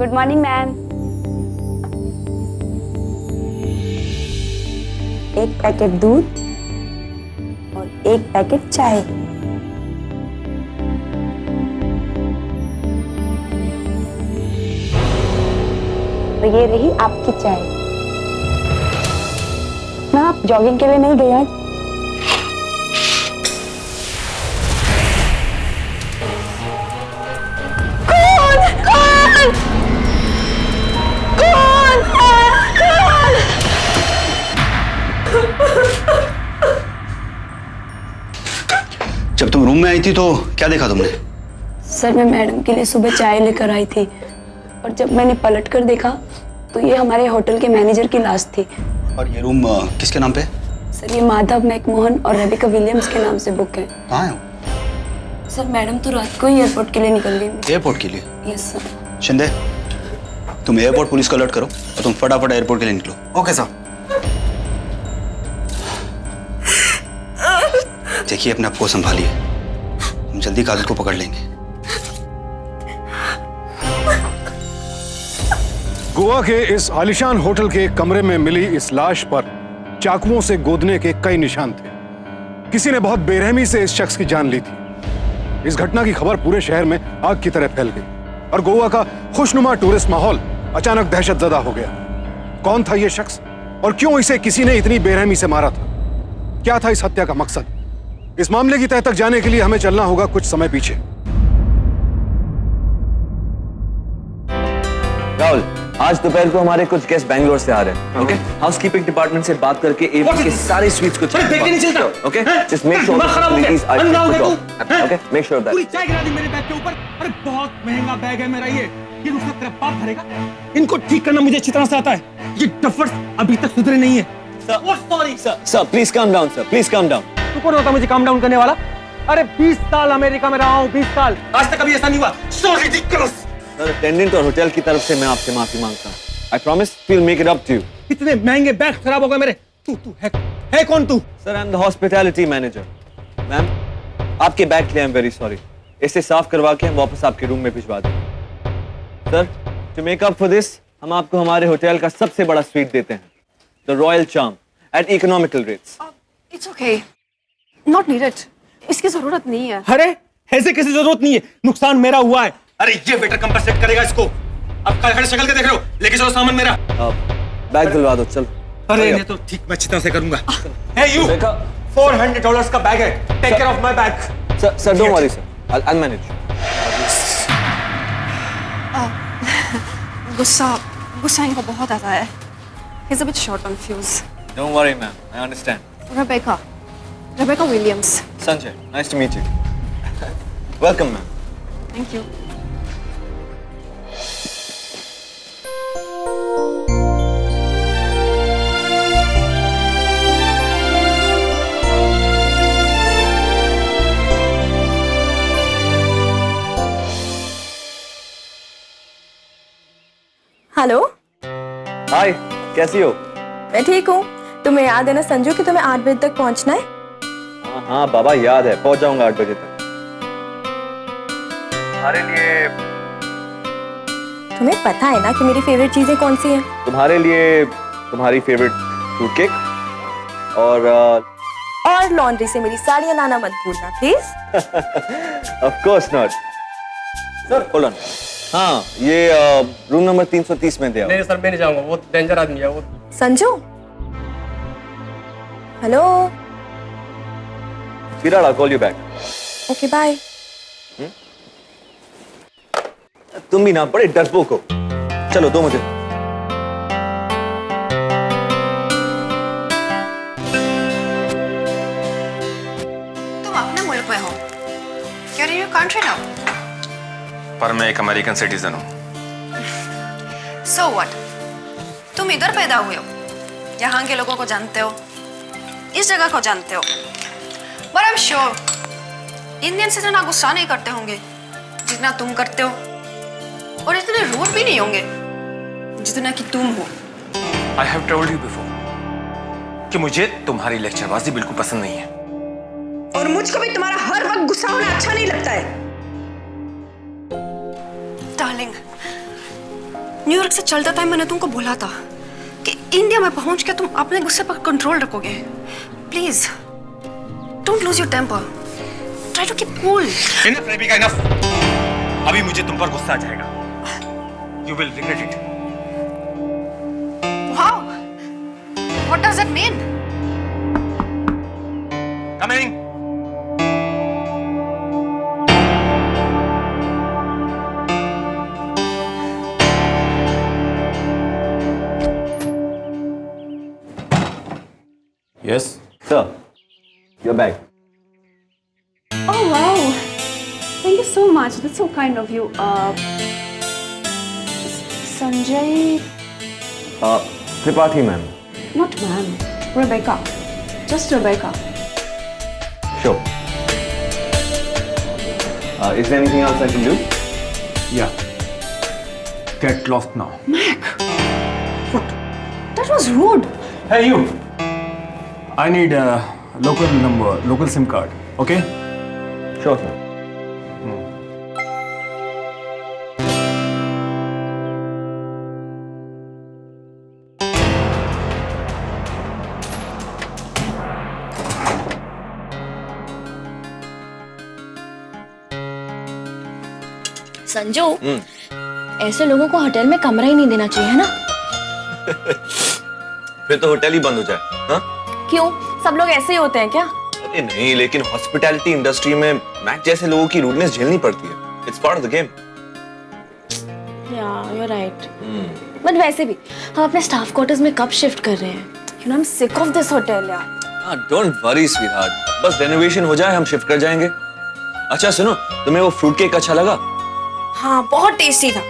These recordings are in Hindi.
Good morning ma'am. एक पैकेट दूध और एक पैकेट चाय। तो ये रही आपकी चाय। मैम आप जॉगिंग के लिए नहीं गए आज? जब तुम रूम में आई थी तो क्या देखा तुमने? सर मैं मैडम के लिए सुबह चाय लेकर आई थी और जब मैंने पलट कर देखा तो ये हमारे होटल के मैनेजर की लाश थी। और ये रूम किसके नाम पे? सर ये माधव मैकमोहन और रेबिका विलियम्स के नाम से बुक है। कहाँ है वो? सर मैडम तो रात को ही एयरपोर्ट के लिए निकल गई। एयरपोर्ट के लिए? Yes sir. शिंदे, तुम एयरपोर्ट पुलिस को अलर्ट करो और तुम फटाफट एयरपोर्ट के लिए निकलो। Okay sir. देखिए अपने आप को संभालिए, हम जल्दी कातिल को पकड़ लेंगे। गोवा के इस आलिशान होटल के कमरे में मिली इस लाश पर चाकुओं से गोदने के कई निशान थे। किसी ने बहुत बेरहमी से इस शख्स की जान ली थी। इस घटना की खबर पूरे शहर में आग की तरह फैल गई और गोवा का खुशनुमा टूरिस्ट माहौल अचानक दहशतजदा हो गया। कौन था यह शख्स और क्यों इसे किसी ने इतनी बेरहमी से मारा था? क्या था इस हत्या का मकसद? इस मामले की तह तक जाने के लिए हमें चलना होगा कुछ समय पीछे। राहुल, आज दोपहर को हमारे कुछ गेस्ट बैंगलोर से आ रहे हैं। ओके, हाउसकीपिंग डिपार्टमेंट से बात करके एवी के सारे स्वीट्स को चेक करना। Okay, just make sure okay, make sure that पूरी चाय गिरा दी मेरे बैग के ऊपर। अरे बहुत महंगा बैग है मेरा ये उसका तेरा बाप भरेगा। इनको ठीक करना मुझे अच्छी तरह से आता है। ये डफर्स अभी तक सुधरे नहीं है। Sorry sir, please calm down sir, please calm down. तू कौन होता मुझे काम डाउन करने वाला? अरे 20 साल अमेरिका में रहा हूँ, 20 साल, आज तक कभी ऐसा नहीं हुआ। So ridiculous. सर, अटेंडेंट और होटल की तरफ से मैं आपसे माफी मांगता हूँ। I promise we will make it up to you. इतने महंगे बैग खराब हो गए मेरे। तू है कौन तू? Sir, I am the hospitality manager. Ma'am, आपके बैग के लिए आई एम वेरी सॉरी। इसे साफ करवा के हम वापस आपके रूम में भिजवा देंगे। Sir, to make up for this हम आपको हमारे होटल का सबसे बड़ा स्वीट देते हैं, the royal charm at economical rates. It's okay, not needed, इसकी जरूरत नहीं है। अरे ऐसे कैसे जरूरत नहीं है? नुकसान मेरा हुआ है। अरे ये वेटर कंपनसेट करेगा इसको। अब खड़े शक्ल के देख रहे हो, लेके चलो सामान मेरा। बैग दिलवा दो, चल। अरे ये तो ठीक मैं अच्छी तरह से करूंगा। Hey you, $400 का बैग है। Take care of my bag. Sir don't worry sir, I'll manage. गुस्सा इनको बहुत आता है। He's a bit short on fuse. Don't worry ma'am, I understand. Rebecca Williams. Sanjay, nice to meet you. Welcome ma'am. Thank you. Hello. Hi, कैसी हो? मैं ठीक हूँ। तुम्हें याद है ना संजू कि तुम्हें 8 बजे तक पहुँचना है? हाँ बाबा, याद है। पहुंच जाऊंगा 8 बजे तक। तुम्हारे लिए तुम्हें पता है ना कि मेरी फेवरेट चीजें कौन सी हैं? तुम्हारे लिए तुम्हारी फेवरेट फ्रूट केक और लॉन्ड्री से मेरी साड़ियाँ लाना मत भूलना please. Of course not. Sir hold on. हाँ, ये रूम नंबर 330 में दे आओ। नहीं सर, मैं नहीं जाऊंगा, वो डेंजर आदमी है वो। संजू, हेलो। फिर I'll call you back. Okay bye. तुम भी ना बड़े डरपोक हो। चलो दो मुझे। तुम अपने मुल्क में हो, you're in your country now. पर मैं एक अमेरिकन सिटीजन हूँ। So what? तुम इधर पैदा हुए हो, यहाँ के लोगों को जानते हो, इस जगह को जानते हो। But I'm sure इंडियन से इतना गुस्सा नहीं करते होंगे जितना तुम करते हो, और इतने रूड भी नहीं होंगे जितना कि तुम हो। I have told you before कि मुझे तुम्हारी लेक्चरबाजी बिल्कुल पसंद नहीं है। और मुझको भी तुम्हारा हर वक्त गुस्सा होना अच्छा नहीं लगता है। डार्लिंग, न्यूयॉर्क से चलते टाइम मैंने तुमको बोला था कि इंडिया में पहुंच के तुम अपने गुस्से पर कंट्रोल रखोगे। Please don't lose your temper, try to keep cool. Enough Rebecca, enough. अभी मुझे तुम पर गुस्सा आ जाएगा। You will regret it. Wow, what does that mean? Coming. Yes, sir. Your bag. Oh wow, thank you so much. That's so kind of you. Sanjay, Tripathi, ma'am. not ma'am. Rebecca, just Rebecca. Sure. Is there anything else I can do? Yeah. Get lost now. That was rude. Hey, you. I need a local number, local SIM card. Okay? Sure, sir. Sanju, ऐसे लोगों को होटल में कमरा ही नहीं देना चाहिए, है ना? फिर तो होटल ही बंद हो जाए। हाँ? क्यों? सब लोग ऐसे ही होते हैं क्या? अरे नहीं, लेकिन हॉस्पिटैलिटी इंडस्ट्री में मैक जैसे लोगों की रूडनेस झेलनी पड़ती है। It's part of the game. Yeah, you're right. But वैसे भी हम अपने स्टाफ क्वार्टर्स में कब शिफ्ट कर रहे हैं? You know, I'm sick of this hotel यार। हाँ, डोंट वरी स्वीटहार्ट, बस रेनोवेशन हो जाए हम शिफ्ट कर जाएंगे। अच्छा सुनो, तुम्हें वो फ्रूट केक अच्छा लगा? हाँ, बहुत टेस्टी था।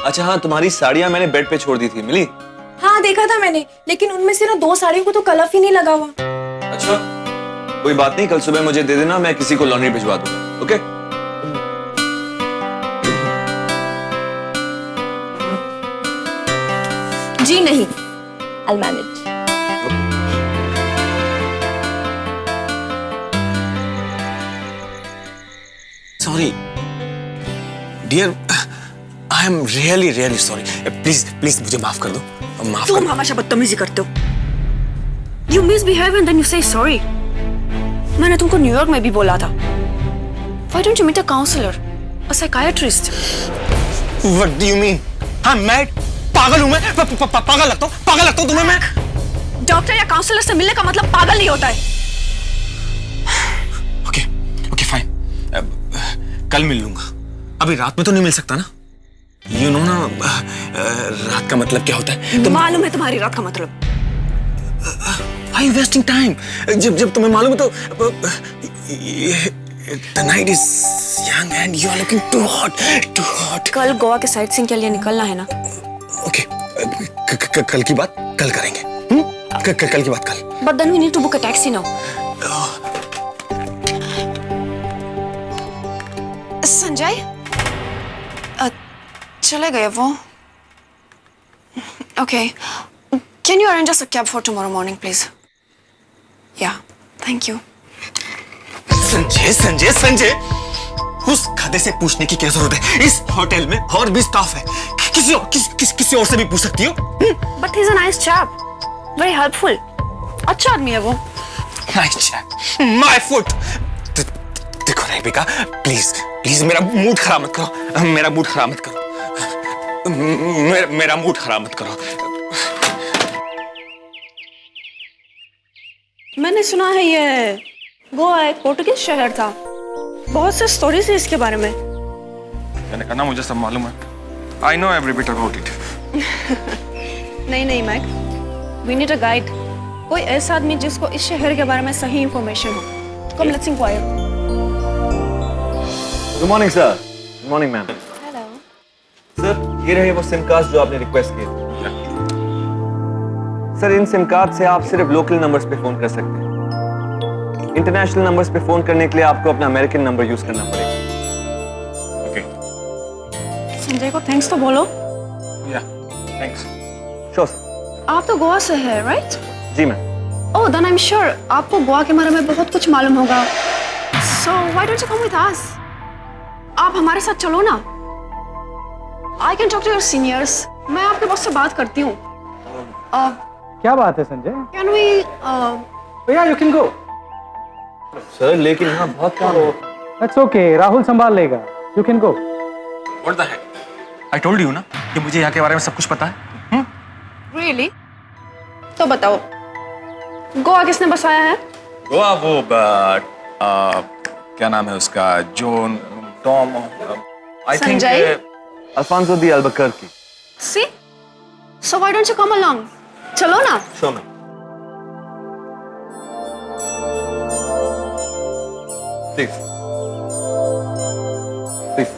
अच्छा हाँ, तुम्हारी साड़ियाँ मैंने बेड पे छोड़ दी थी, मिली? हाँ, देखा था मैंने, लेकिन उनमें से ना 2 साड़ियों को तो कलर ही नहीं लगा हुआ। अच्छा, कोई बात नहीं, कल सुबह मुझे दे देना, मैं किसी को लॉन्ड्री भिजवा दूंगा। ओके? जी नहीं, I'll manage. Sorry, dear. I am really, really sorry. Please, please मुझे माफ कर दो। माफ कर तुम हमेशा बदतमीजी करते हो। You misbehave and then you say sorry. मैंने तुमको न्यूयॉर्क में भी बोला था। Why don't you meet a counselor, a psychiatrist? What do you mean? हाँ, मैं पागल हूँ, मैं पागल लगता हूँ तुम्हें मैं? डॉक्टर या काउंसलर से मिलने का मतलब पागल नहीं होता है। Okay, okay fine. कल मिल लूंगा। अभी रात में तो नहीं मिल सकता ना? You know ना, रात का मतलब क्या होता है? मालूम है तुम्हारी रात का मतलब। Why you wasting time? जब तुम्हें मालूम है तो the night is young and you are looking too hot, too hot. कल गोवा के साइट सीइंग के लिए निकलना है ना? ओके, कल की बात कल करेंगे। कल की बात कल। But then we need to book a taxi now. Sanjay, चले गए वो? Okay. Can you arrange us a cab for tomorrow morning, please? Yeah, thank you. Sanjay, उस गधे से पूछने की क्या जरूरत है? इस होटल में और भी स्टाफ है, किसी और से भी पूछ सकती हो। But he's a nice chap, very helpful. अच्छा आदमी है वो। Nice chap, my foot. देखो रेबिका, प्लीज मेरा मूड खराब मत करो। मेरा मूड खराब मत करो। मेरा मूड खराब मत करो। मैंने सुना है ये गोवा एक पोर्टुगीज शहर था। बहुत से स्टोरीज है इसके बारे में। मैंने कहा ना, मुझे सब मालूम है। I know every bit about it. नहीं Mac, we need a guide. कोई ऐसा आदमी जिसको इस शहर के बारे में सही इंफॉर्मेशन हो। Come let's enquire. Good morning sir. Good morning ma'am. Hello sir, ये रहे वो सिम कार्ड जो आपने रिक्वेस्ट किए थे। सर, इन सिम कार्ड से आप सिर्फ लोकल नंबर्स पे फोन कर सकते हैं। इंटरनेशनल नंबर्स पे फोन करने के लिए आपको अपना अमेरिकन नंबर यूज करना पड़ेगा। संजय को थैंक्स तो बोलो। Yeah, thanks. Sure sir. आप तो गोवा से है, राइट? जी ma'am. Oh, then I'm sure आपको गोवा के बारे में बहुत कुछ मालूम होगा। So why don't you come with us? आप हमारे साथ चलो ना। I can talk to your seniors. मैं आपके बॉस से बात करती हूँ. क्या बात है Sanjay? Can we? Yeah, you can go. Sir लेकिन यहाँ बहुत काम है. That's okay. राहुल संभाल लेगा. You can go. What the heck? I told you ना कि मुझे यहाँ के बारे में सब कुछ पता है. Really? तो बताओ. गोवा किसने बसाया है? गोवा वो क्या नाम है उसका? John, Tom, I think Sanjay? Alfonso de Albuquerque. See? So why don't you come along? चलो ना. Sure ma'am. Please. Please.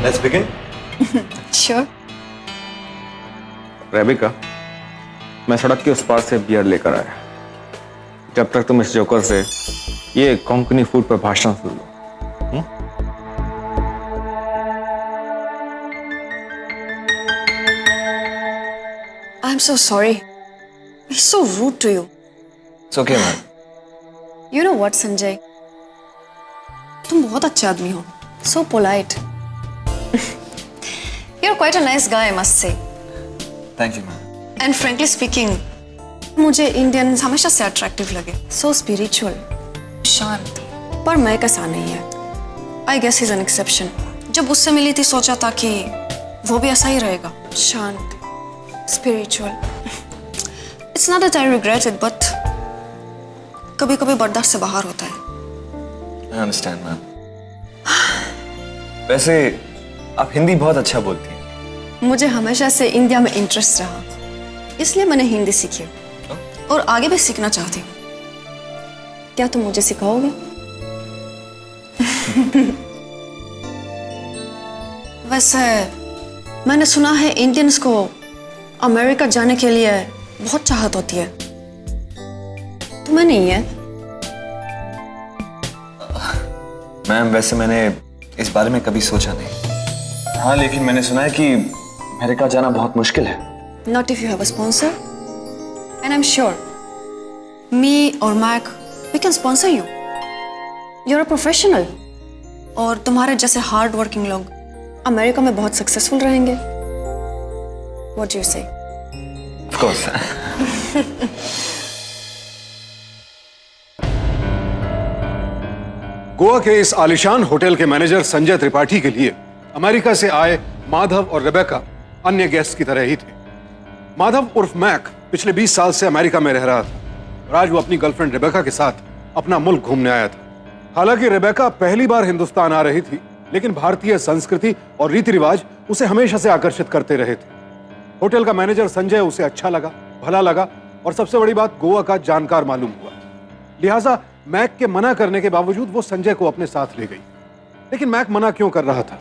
Let's begin. Sure. Rebecca, मैं सड़क के उस पार से बियर लेकर आया. जब तक तुम इस जोकर से ये कोंकणी फूड पर भाषण सुन लो. I'm so sorry. He's so rude to you. It's okay, man. You know what, Sanjay? तुम बहुत अच्छे आदमी हो. So polite. You're quite a nice guy, I must say. Thank you, man. And frankly speaking, मुझे इंडियंस हमेशा से अट्रैक्टिव लगे. So spiritual, शांत. पर मैं कैसा नहीं है. I guess he's an exception. जब उससे मिली थी सोचा था कि वो भी ऐसा ही रहेगा. शांत, spiritual. It's not that I regret it, but कभी-कभी बर्दाश्त से बाहर होता है. I understand, man. वैसे आप हिंदी बहुत अच्छा बोलती हैं. मुझे हमेशा से इंडिया में इंटरेस्ट रहा, इसलिए मैंने हिंदी सीखी और आगे भी सीखना चाहती हूँ. क्या तुम मुझे सिखाओगे? वैसे मैंने सुना है इंडियंस को अमेरिका जाने के लिए बहुत चाहत होती है. तुम्हें नहीं है? मैम वैसे मैंने इस बारे में कभी सोचा नहीं. हाँ लेकिन मैंने सुना है कि अमेरिका जाना बहुत मुश्किल है. Not if you have a sponsor. And I'm sure me or Mac, we can sponsor you. You're a professional. और तुम्हारे जैसे हार्ड वर्किंग लोग अमेरिका में बहुत सक्सेसफुल रहेंगे. What do you say? Of course. Goa के इस आलिशान होटल के मैनेजर संजय त्रिपाठी के लिए अमेरिका से आए माधव और रेबेका अन्य गेस्ट की तरह ही थे. माधव उर्फ मैक पिछले 20 साल से अमेरिका में रह रहा था और आज वो अपनी गर्लफ्रेंड रेबेका के साथ अपना मुल्क घूमने आया था. हालांकि रेबेका पहली बार हिंदुस्तान आ रही थी, लेकिन भारतीय संस्कृति और रीति रिवाज उसे हमेशा से आकर्षित करते रहे थे. होटल का मैनेजर संजय उसे अच्छा लगा, भला लगा और सबसे बड़ी बात गोवा का जानकार मालूम हुआ. लिहाजा मैक के मना करने के बावजूद वो संजय को अपने साथ ले गई. लेकिन मैक मना क्यों कर रहा था?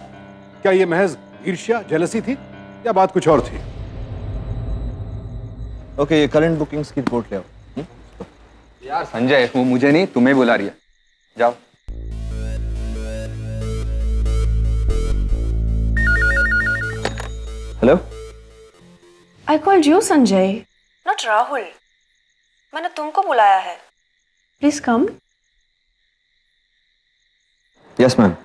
क्या यह महज ईर्ष्या, जेलसी थी या बात कुछ और थी? ओके, ये करंट बुकिंग्स की रिपोर्ट ले आओ. यार संजय, वो मुझे नहीं तुम्हें बुला रही है. जाओ. Hello. I called you, Sanjay. Not Rahul. मैंने तुमको बुलाया है. Please come. Yes ma'am.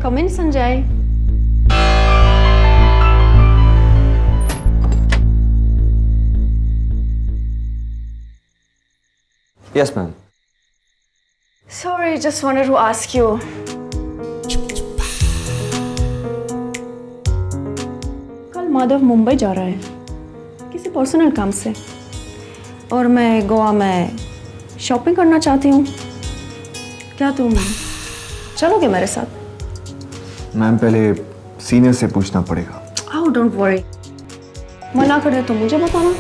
Come in, Sanjay. Yes ma'am. Sorry, just wanted to ask you. कल माधव मुंबई जा रहा है किसी पर्सनल काम से और मैं गोवा में शॉपिंग करना चाहती हूँ. क्या तुम चलोगे मेरे साथ? मैम पहले सीनियर से पूछना पड़ेगा. Oh, don't worry. मना कर दे तो मुझे बताना.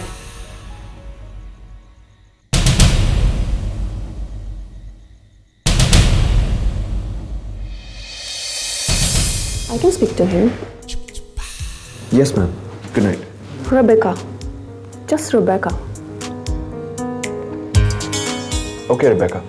I can speak to him. Yes ma'am. Good night. Rebecca. Just Rebecca. Okay Rebecca.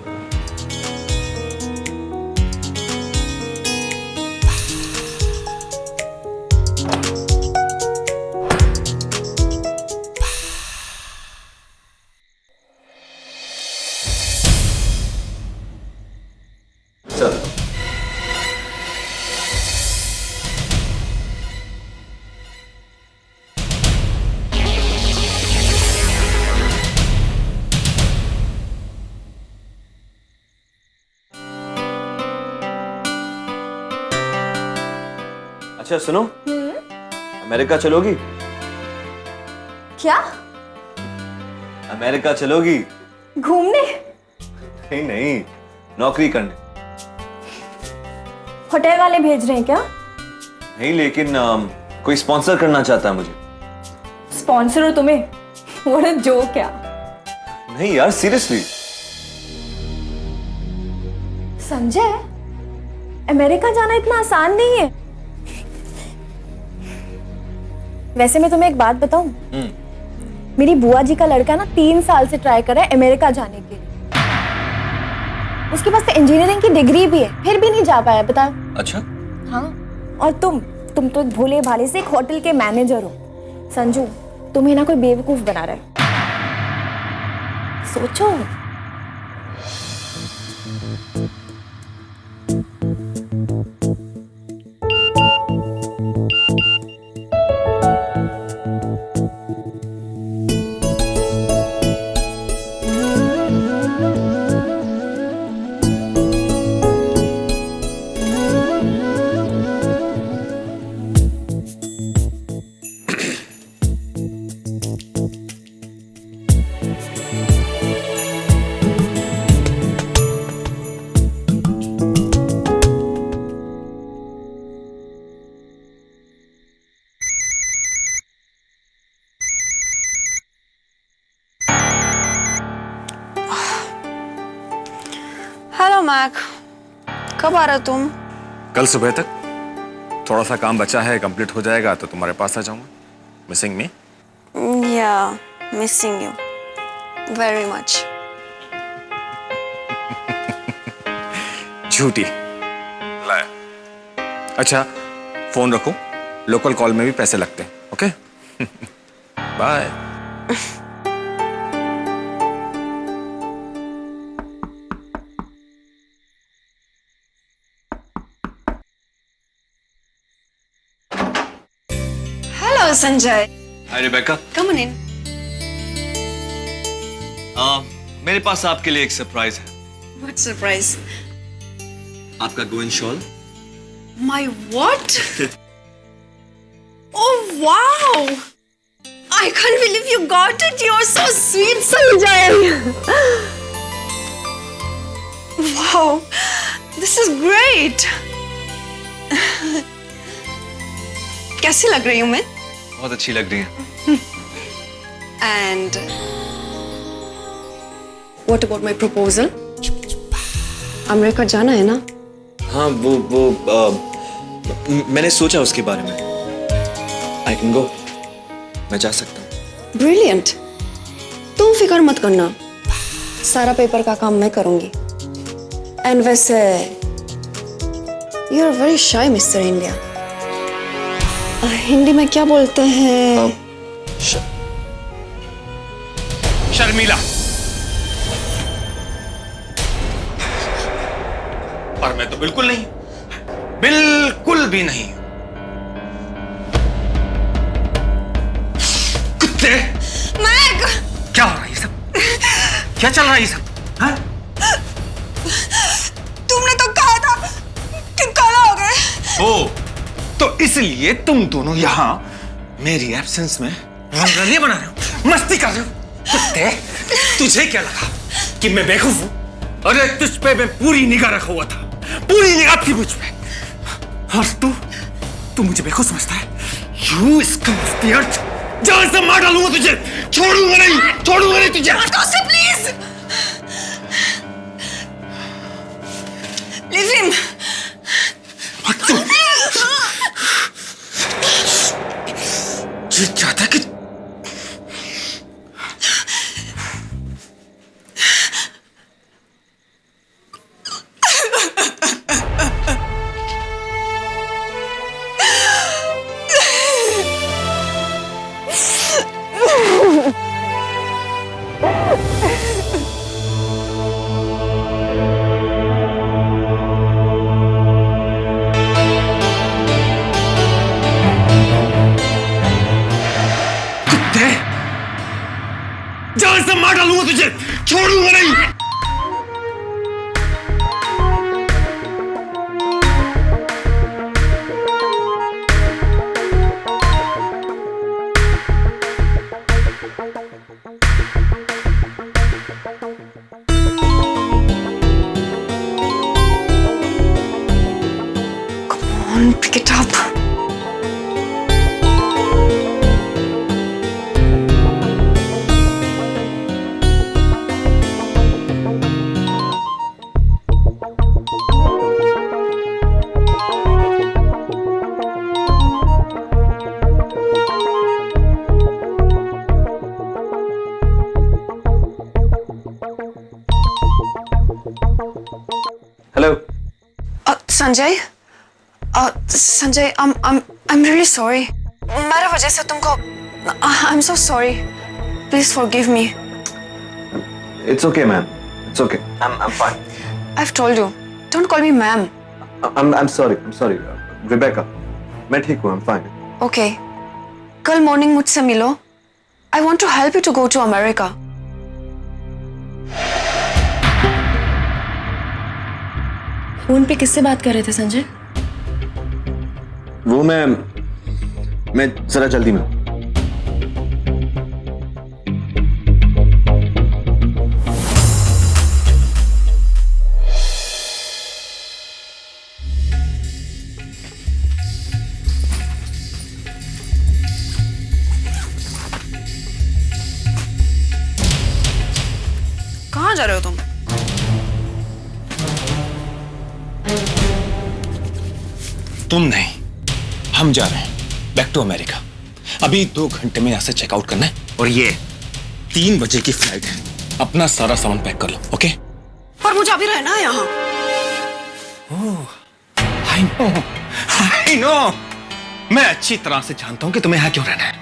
अच्छा सुनो, अमेरिका चलोगी? क्या? अमेरिका चलोगी? घूमने? नहीं नहीं, नौकरी करने। होटल वाले भेज रहे हैं क्या? नहीं, लेकिन कोई स्पॉन्सर करना चाहता है मुझे। स्पॉन्सर हो तुम्हें? व्हाट अ जोक क्या? नहीं यार, सीरियसली। संजय, अमेरिका जाना इतना आसान नहीं है। वैसे मैं तुम्हें एक बात बताऊं, मेरी बुआ जी का लड़का ना 3 साल से ट्राई कर रहा है अमेरिका जाने के लिए। उसके पास तो इंजीनियरिंग की डिग्री भी है, फिर भी नहीं जा पाया, बताओ। अच्छा। हाँ, और तुम तो एक भोले भाले से एक होटल के मैनेजर हो। संजू, तुम्हें ना कोई बेवकूफ बना रहा है। सोचो। हेलो मैक, कब आ रहे हो तुम? कल सुबह तक। थोड़ा सा काम बचा है, कंप्लीट हो जाएगा तो तुम्हारे पास आ जाऊंगा। मिसिंग मी? या, मिसिंग यू वेरी मच। झूठी। लाया। अच्छा, फोन रखो, लोकल कॉल में भी पैसे लगते हैं। Okay, bye. Hello Sanjay, hi Rebecca. Come on in. मेरे पास आपके लिए एक सरप्राइज है। What surprise? आपका going shawl. My what? Oh wow! I can't believe you got it. You're so sweet, Sanjay. Wow, this is great. कैसी लग रही हूँ मैं? बहुत अच्छी लग रही है। And what about my proposal? America जाना है ना? हाँ, मैंने सोचा उसके बारे में। I can go. मैं जा सकता हूँ। ब्रिलियंट। तुम फिक्र मत करना, सारा पेपर का काम मैं करूंगी। एंड वैसे you are very shy mister India. Hindi में क्या बोलते हैं? शर्मिला। और मैं तो बिल्कुल नहीं, बिल्कुल भी नहीं। कुत्ते! मैग! क्या हो रहा है ये सब? क्या चल रहा है ये सब? हाँ? तुमने तो कहा था कि काला हो गए। ओ, तो इसलिए तुम दोनों यहाँ मेरी एब्सेंस में रंगरलियां बना रहे हो, मस्ती कर रहे हो। कुत्ते, तुझे क्या लगा कि मैं बेवकूफ हूँ? अरे तुझ पे मैं पूरी निगाह रखा हुआ था, पूरी निगाह थी मुझ पे। और तू मुझे बेवकूफ समझता है? You scum of the earth! जान से मार डालूंगा तुझे, छोड़ूंगा नहीं तुझे। Please leave him. ये चाहता है कि जान से मार डालूंगा तुझे, छोड़ूंगा नहीं। Don't pick it up. Hello Sanjay Sanjay I'm really sorry. मेरे वजह से तुमको I'm so sorry. Please forgive me. It's okay ma'am, it's okay, I am fine. I've told you. Don't call me ma'am. I am sorry Rebecca, मैं ठीक हूँ, आई एम फाइन। Okay. कल मॉर्निंग मुझसे मिलो. I want to help you to go to America. Phone पे किससे बात कर रहे थे संजय? वो मैं जरा जल्दी में हूँ। कहाँ जा रहे हो तुम? तुम नहीं, हम जा रहे हैं बैक टू अमेरिका। अभी 2 घंटे में यहाँ से चेकआउट करना है और ये 3 बजे की फ्लाइट है। अपना सारा सामान पैक कर लो, ओके? पर मुझे अभी रहना है यहाँ। आई नो, मैं अच्छी तरह से जानता हूँ कि तुम्हें यहाँ क्यों रहना है।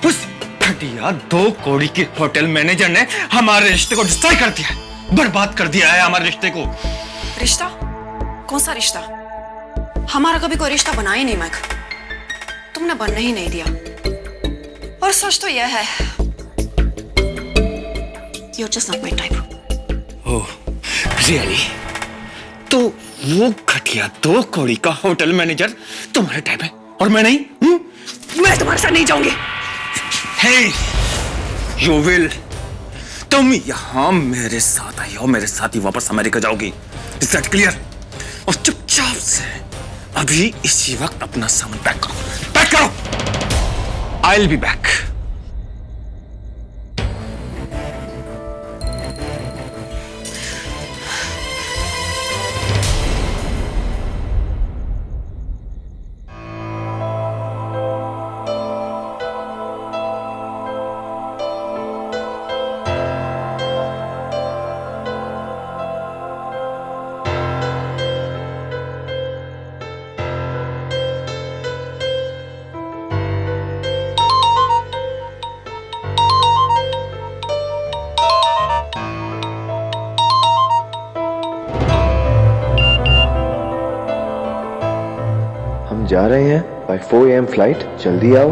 उस घटिया 2 कौड़ी के होटल मैनेजर ने हमारे रिश्ते को डिस्ट्रॉय कर दिया है, बर्बाद कर दिया है हमारे रिश्ते को। रिश्ता? कौन सा रिश्ता? हमारा कभी कोई रिश्ता बना ही नहीं मैक। तुमने बनने ही नहीं दिया। और सच तो यह है, you're just not my type. Oh, really? तो वो घटिया 2 कौड़ी का होटल मैनेजर तुम्हारे टाइप है और मैं नहीं? मैं तुम्हारे साथ नहीं जाऊंगी। Hey, you will. तुम यहाँ मेरे साथ आई हो, मेरे साथ ही वापस अमेरिका जाओगी। Is that clear? और चुपचाप से अभी इसी वक्त अपना सामान पैक करो, पैक करो। I'll be back. हम जा रहे हैं बाय 4 AM फ्लाइट, जल्दी आओ।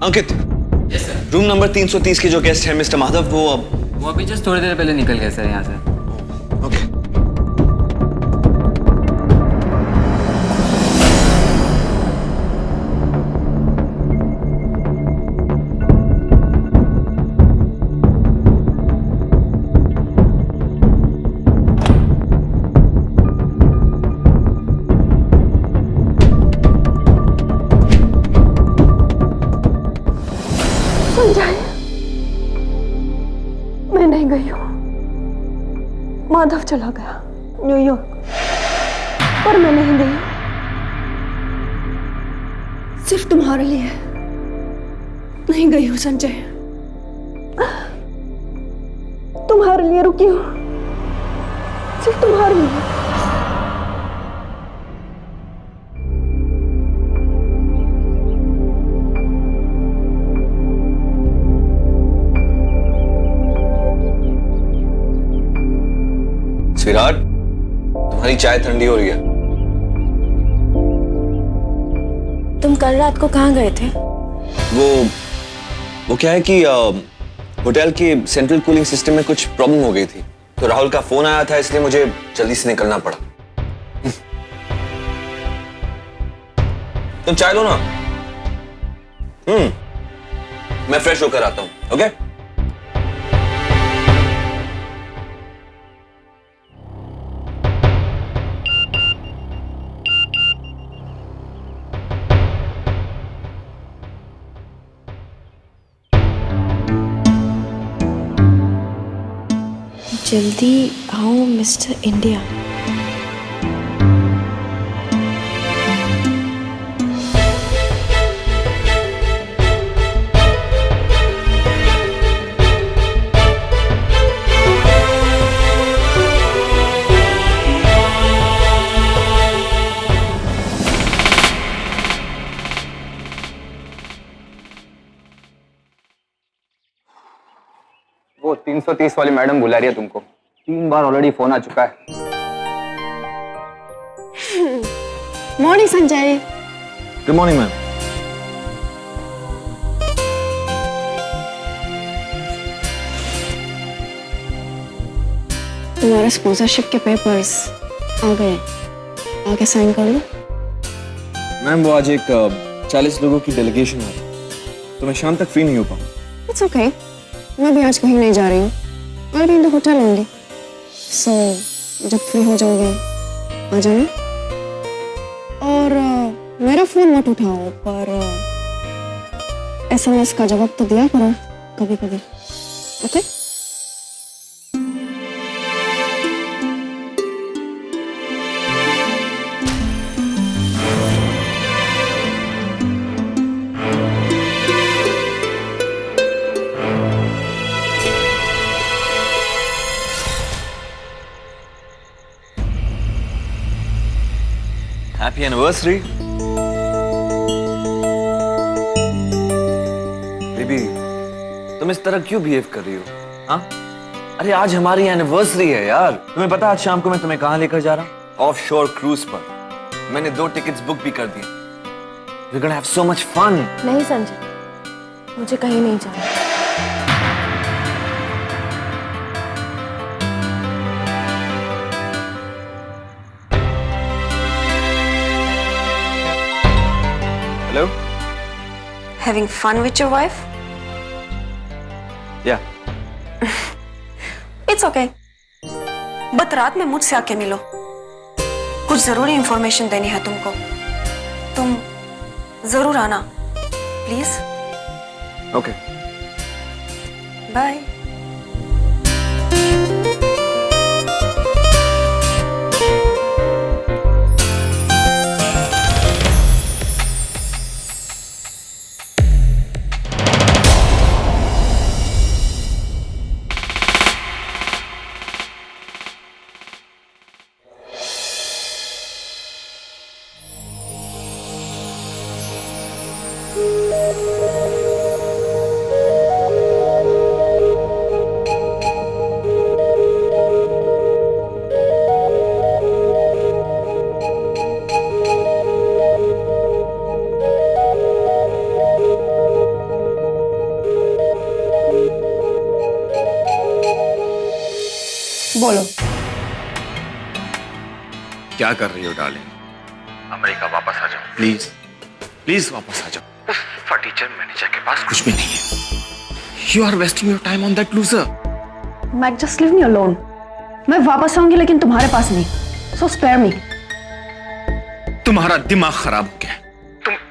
अंकित, यस सर। रूम नंबर 330 के जो गेस्ट हैं मिस्टर माधव, वो अभी जस्ट थोड़ी देर पहले निकल गए सर यहाँ से। ओके। मैं नहीं गई हूँ, माधव चला गया न्यूयॉर्क। पर मैं नहीं गई, सिर्फ तुम्हारे लिए नहीं गई हूं संजय, तुम्हारे लिए रुकी हूं, सिर्फ तुम्हारे लिए। विराट, तुम्हारी चाय ठंडी हो रही है। तुम कल रात को कहाँ गए थे? वो क्या है कि होटल के सेंट्रल कूलिंग सिस्टम में कुछ प्रॉब्लम हो गई थी, तो राहुल का फोन आया था, इसलिए मुझे जल्दी से निकलना पड़ा। तुम चाय लो ना। मैं फ्रेश होकर आता हूं। ओके? जल्दी आओ मिस्टर इंडिया। वो 330 वाली मैडम बुला रही है तुमको। 3 बार ऑलरेडी फोन आ चुका है। Morning Sanjay. Good morning ma'am. तुम्हारे स्पॉन्सरशिप के पेपर्स आ गए, आके साइन कर लो। मैम वो आज एक 40 लोगों की डेलीगेशन है, तो मैं शाम तक फ्री नहीं हो पाऊँ। इट्स ओके, मैं भी आज कहीं नहीं जा रही हूँ, I will be in the hotel only. So जब फ्री हो जाओगे आ जाना, और मेरा फोन मत उठाओ, पर SMS का जवाब तो दिया करो कभी कभी, ओके? Happy anniversary baby. तुम इस तरह क्यों बिहेव कर रही हो? हाँ, अरे आज हमारी एनिवर्सरी है यार। तुम्हें पता है आज शाम को मैं तुम्हें कहाँ लेकर जा रहा हूँ? ऑफ शोर क्रूज पर। मैंने 2 टिकट्स बुक भी कर दिए। We're gonna have so much fun. नहीं संजय, मुझे कहीं नहीं जाना। Hello? Having fun with your wife? Yeah. It's okay. But रात में मुझसे आके मिलो, कुछ जरूरी इंफॉर्मेशन देनी है तुमको। तुम जरूर आना प्लीज। Okay. बाय। बोलो। क्या कर रही हो डार्लिंग? अमेरिका वापस आ जाओ प्लीज, प्लीज वापस आ जाओ। उस फर्नीचर मैनेजर के पास कुछ भी नहीं है। You are wasting your time on that loser. Mac, just leave me alone. मैं वापस आऊंगी लेकिन तुम्हारे पास नहीं, सो स्पेयर मी। तुम्हारा दिमाग खराब हो गया है।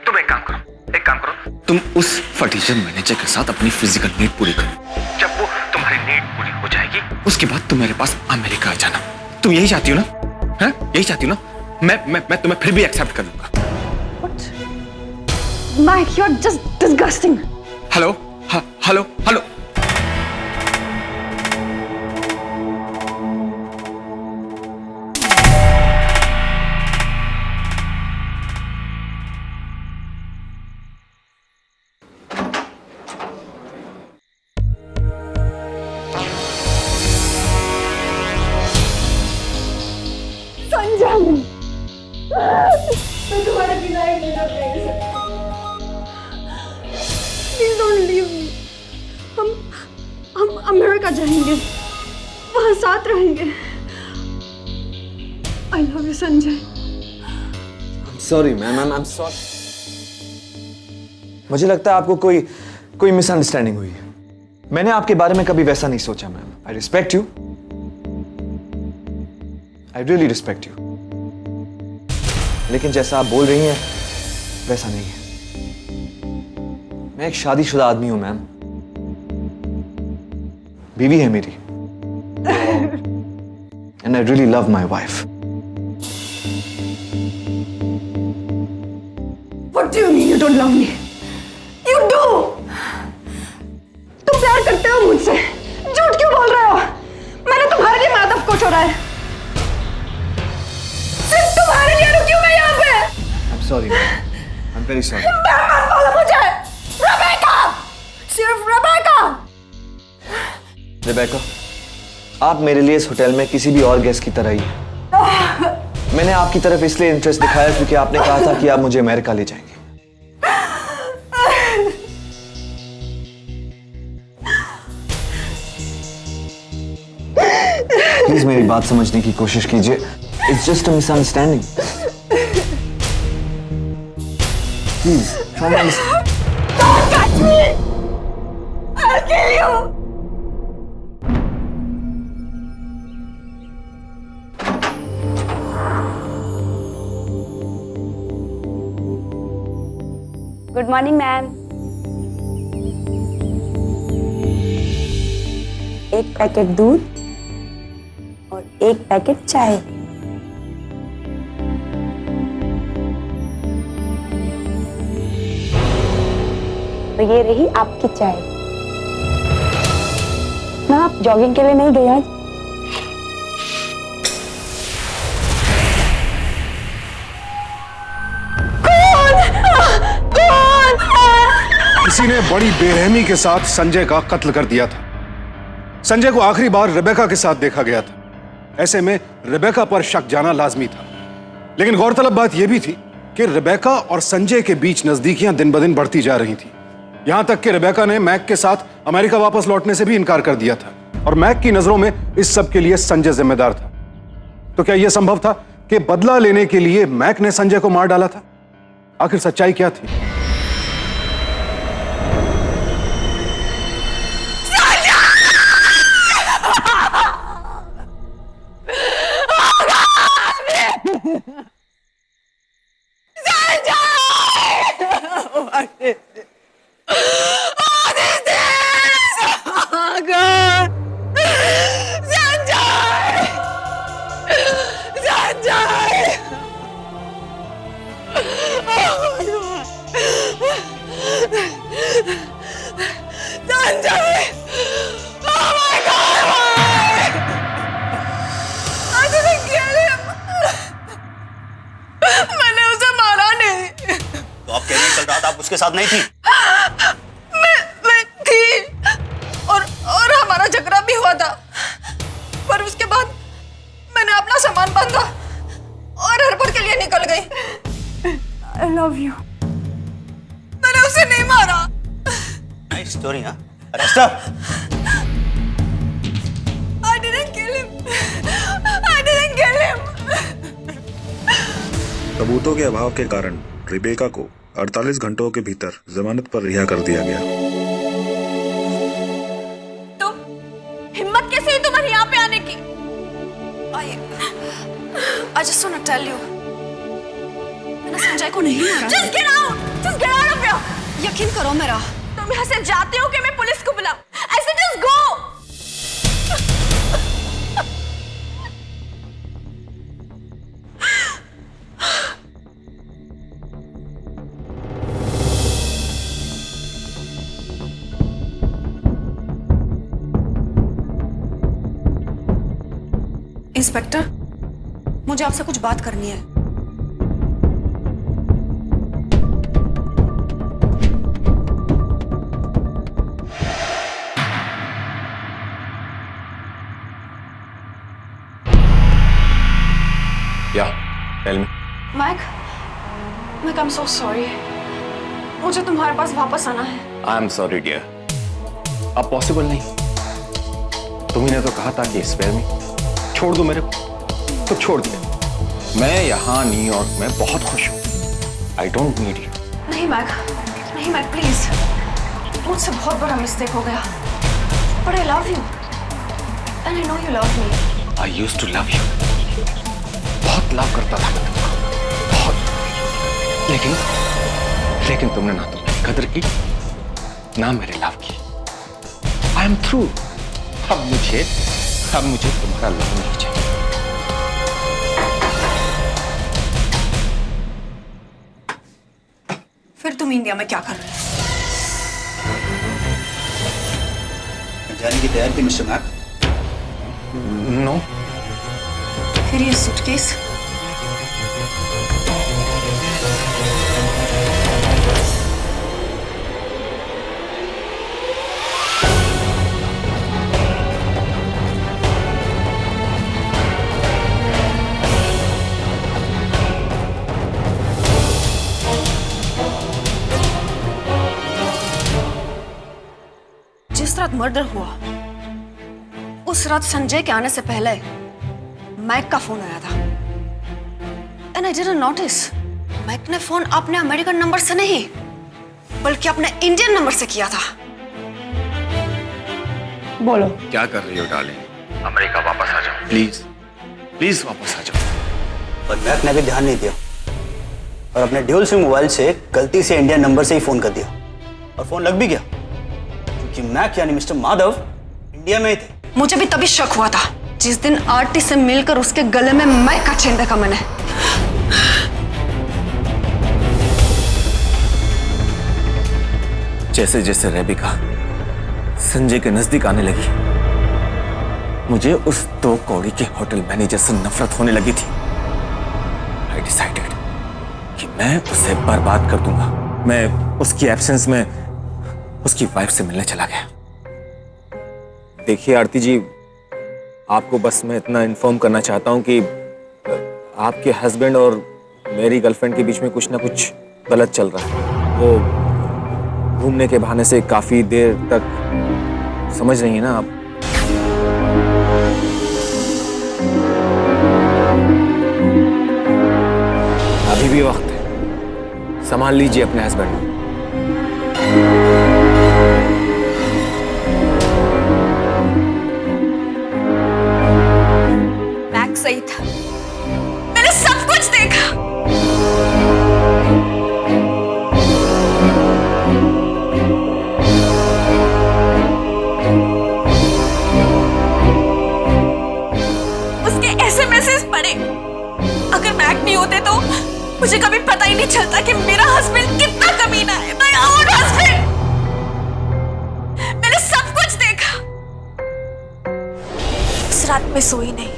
तुम एक काम करो, तुम उस फर्नीचर मैनेजर के साथ अपनी फिजिकल नीड पूरी करो। जब वो तुम्हारी नीड पूरी हो जाएगी, उसके बाद तुम मेरे पास अमेरिका आ जाना। तुम यही चाहती हो ना? हैं? यही चाहती हो ना? मैं तुम्हें फिर भी एक्सेप्ट कर लूंगा। Mike, you're just disgusting. Hello hello hello. Please don't leave me. हम अमेरिका जाएंगे, वहाँ साथ रहेंगे। I love you, Sanjay. I'm sorry, ma'am, I'm sorry. मुझे लगता है आपको कोई मिसअंडरस्टैंडिंग हुई है। मैंने आपके बारे में कभी वैसा नहीं सोचा, ma'am. I respect you. I really respect you. लेकिन जैसा आप बोल रही हैं, वैसा नहीं है। मैं एक शादीशुदा आदमी हूं, मैम। बीवी है मेरी। And I really love my wife. What do you mean you don't love me? You do. तुम प्यार करते हो मुझसे? झूठ क्यों बोल रहे हो? मैंने तुम्हारे लिए माधव को छोड़ा है। सिर्फ तुम्हारे लिए रुकी हूँ मैं यहाँ पे। I'm sorry, ma'am. I'm very sorry. मत बोलो मुझे। रेबेका, सिर्फ रेबेका। रेबेका, आप मेरे लिए इस होटल में किसी भी और गेस्ट की तरह ही हैं। मैंने आपकी तरफ इसलिए इंटरेस्ट दिखाया क्योंकि आपने कहा था कि आप मुझे अमेरिका ले जाएंगे। प्लीज मेरी बात समझने की कोशिश कीजिए। It's just a misunderstanding. Please try to understand. Don't touch me! I'll kill you! Good morning ma'am. एक पैकेट दूध और एक पैकेट चाय। तो ये रही आपकी चाय। मैम आप जॉगिंग के लिए नहीं गए आज? किसी ने बड़ी बेरहमी के साथ संजय का कत्ल कर दिया था। संजय को आखिरी बार रेबेका के साथ देखा गया था। ऐसे में रेबेका पर शक जाना लाजमी था। लेकिन गौरतलब बात यह भी थी कि रेबेका और संजय के बीच नजदीकियां दिन ब दिन बढ़ती जा रही थी। यहां तक कि रेबेका ने मैक के साथ अमेरिका वापस लौटने से भी इनकार कर दिया था और मैक की नजरों में इस सब के लिए संजय जिम्मेदार था। तो क्या यह संभव था कि बदला लेने के लिए मैक ने संजय को मार डाला था? आखिर सच्चाई क्या थी? उसके साथ नहीं थी? मैं थी और हमारा झगड़ा भी हुआ था, पर उसके बाद मैंने अपना सामान बांधा और एयरपोर्ट के लिए निकल गई। I love you. मैंने उसे नहीं मारा। Nice story. हाँ, arrest her. I didn't kill him. I didn't kill him. सबूतों के अभाव के कारण रेबेका को 48 घंटों के भीतर जमानत पर रिहा कर दिया गया। तुम हिम्मत कैसे हुई तुम्हारे यहाँ पे आने की? I just want to tell you, मैंने संजय को नहीं मारा। Just get out! Just get out of here! यकीन करो मेरा, तुम यहाँ से जाते हो कि मैं पुलिस को बुलाऊं? I said just go! Inspector, मुझे आपसे कुछ बात करनी है। Yeah, tell me. Mac, I'm so sorry. मुझे तुम्हारे पास वापस आना है। I am sorry, dear. अब पॉसिबल नहीं। तुम्ही ने तो कहा था कि स्पेयर में छोड़ दो मेरे को, तो छोड़ दिया। मैं यहाँ न्यूयॉर्क में बहुत खुश हूँ। I don't need you. नहीं मैक, प्लीज। मुझसे बहुत बड़ा मिस्टेक हो गया। But I love you. And I know you love me. I used to love you. बहुत लव करता था मैं तुमको, बहुत। लेकिन तुमने ना तो मेरी कदर की, ना मेरे लव की। I am through. अब मुझे तुम्हारा लव नहीं चाहिए। फिर तुम इंडिया में क्या कर रहे हो? जाने की तैयारी थी मिस्टर मैक। नो। फिर ये सूटकेस? जिस रात मर्डर हुआ, उस रात संजय के आने से पहले मैक का फोन आया था। And I didn't notice. Mac ने फोन अपने अमेरिकन नंबर से नहीं, बल्कि अपने इंडियन नंबर से किया था। बोलो। क्या कर रही हो डार्लिंग? अमेरिका वापस आ जाओ प्लीज, प्लीज वापस आ जाओ। पर मैक ने भी ध्यान नहीं दिया और अपने ड्यूल सिम मोबाइल से गलती से इंडियन नंबर से ही फोन कर दिया, और फोन लग भी गया क्योंकि मैक यानी मिस्टर माधव इंडिया में ही थे। मुझे भी तभी शक हुआ था जिस दिन आरती से मिलकर उसके गले में मैक का चेन देखा मैंने। जैसे जैसे रेबिका संजय के नजदीक आने लगी, मुझे उस 2 कौड़ी के होटल मैनेजर से नफरत होने लगी थी। I decided कि मैं उसे बर्बाद कर दूंगा। मैं उसकी एब्सेंस में उसकी वाइफ से मिलने चला गया। देखिए आरती जी, आपको बस मैं इतना इन्फॉर्म करना चाहता हूं कि आपके हस्बैंड और मेरी गर्लफ्रेंड के बीच में कुछ ना कुछ गलत चल रहा है। वो घूमने के बहाने से काफी देर तक, समझ रही हैं ना आप? अभी भी वक्त है, संभाल लीजिए अपने हस्बैंड को। मैक सही था, मैंने सब कुछ देखा। उसके ऐसे मैसेज पढ़े। अगर मैक नहीं होते तो मुझे कभी पता ही नहीं चलता कि मेरा हस्बैंड कितना कमीना है। My own husband. मैंने सब कुछ देखा। उस रात में सोई नहीं।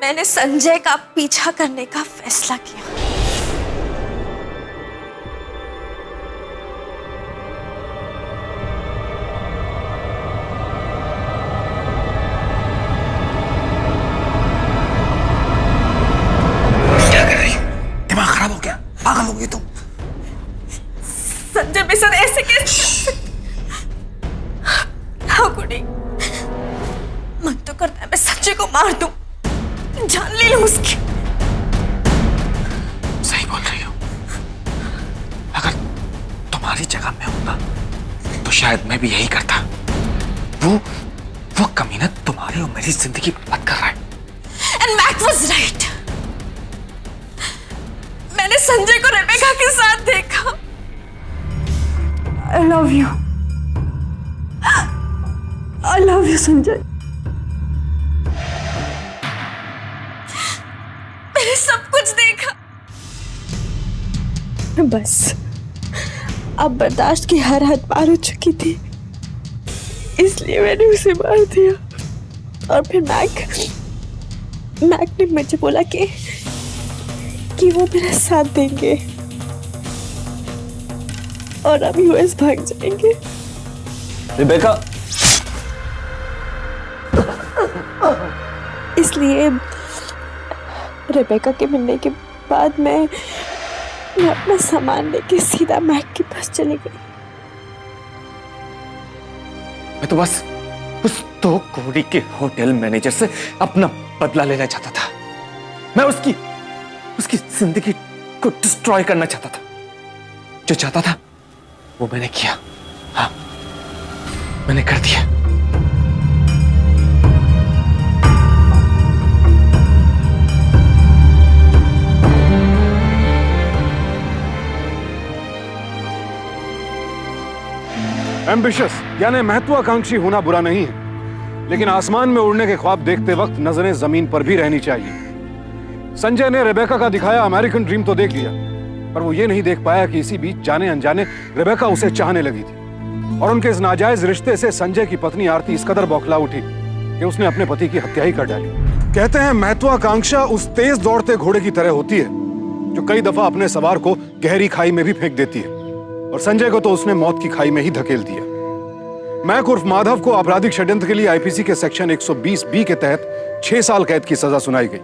मैंने संजय का पीछा करने का फैसला किया। क्या कर रही हो? दिमाग खराब हो गया? पागल हो गई तुम? संजय मेरे साथ ऐसे कैसे? How could he? मन तो करता है मैं संजय को मार दूं, जान ले लूं उसकी। सही बोल रही हो। अगर तुम्हारी जगह मैं होता तो शायद मैं भी यही करता। वो कमीना तुम्हारी और मेरी जिंदगी बर्बाद कर रहा है। And Mac was right. मैंने संजय को रेबेका के साथ देखा। I love you. I love you, Sanjay. मैंने सब कुछ देखा। बस अब बर्दाश्त की हर हद पार हो चुकी थी, इसलिए मैंने उसे मार दिया। और फिर मैक ने मुझे बोला कि वो मेरा साथ देंगे और हम यूएस भाग जाएंगे। रिबेका, इसलिए रेबेका के मिलने के बाद मैं अपना सामान लेके सीधा मैक के पास चली गई। मैं तो बस उस 2 करोड़ के होटल मैनेजर से अपना बदला लेना चाहता था। मैं उसकी जिंदगी को डिस्ट्रॉय करना चाहता था। जो चाहता था वो मैंने किया। हाँ, मैंने कर दिया। एम्बिशियस यानी महत्वाकांक्षी होना बुरा नहीं है, लेकिन आसमान में उड़ने के ख्वाब देखते वक्त नजरें जमीन पर भी रहनी चाहिए। संजय ने रेबेका का दिखाया अमेरिकन ड्रीम तो देख लिया, पर वो ये नहीं देख पाया कि इसी बीच जाने अनजाने रेबेका उसे चाहने लगी थी और उनके इस नाजायज रिश्ते से संजय की पत्नी आरती इस कदर बौखला उठी कि उसने अपने पति की हत्या ही कर डाली। कहते हैं महत्वाकांक्षा उस तेज दौड़ते घोड़े की तरह होती है जो कई दफा अपने सवार को गहरी खाई में भी फेंक देती है, और संजय को तो उसने मौत की खाई में ही धकेल दिया। मैक उर्फ माधव को आपराधिक षड्यंत्र के लिए आईपीसी के सेक्शन 120 बी के तहत 6 साल कैद की सजा सुनाई गई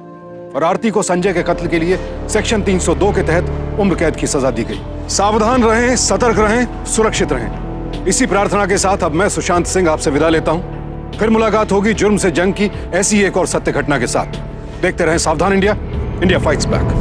और आरती को संजय के कत्ल के लिए सेक्शन 302 के तहत उम्र कैद की सजा दी गई। सावधान रहें, सतर्क रहें, सुरक्षित रहें। इसी प्रार्थना के साथ अब मैं सुशांत सिंह आपसे विदा लेता हूं। फिर मुलाकात होगी जुर्म से जंग की ऐसी एक और सत्य घटना के साथ। देखते रहें सावधान इंडिया, इंडिया फाइट्स बैक।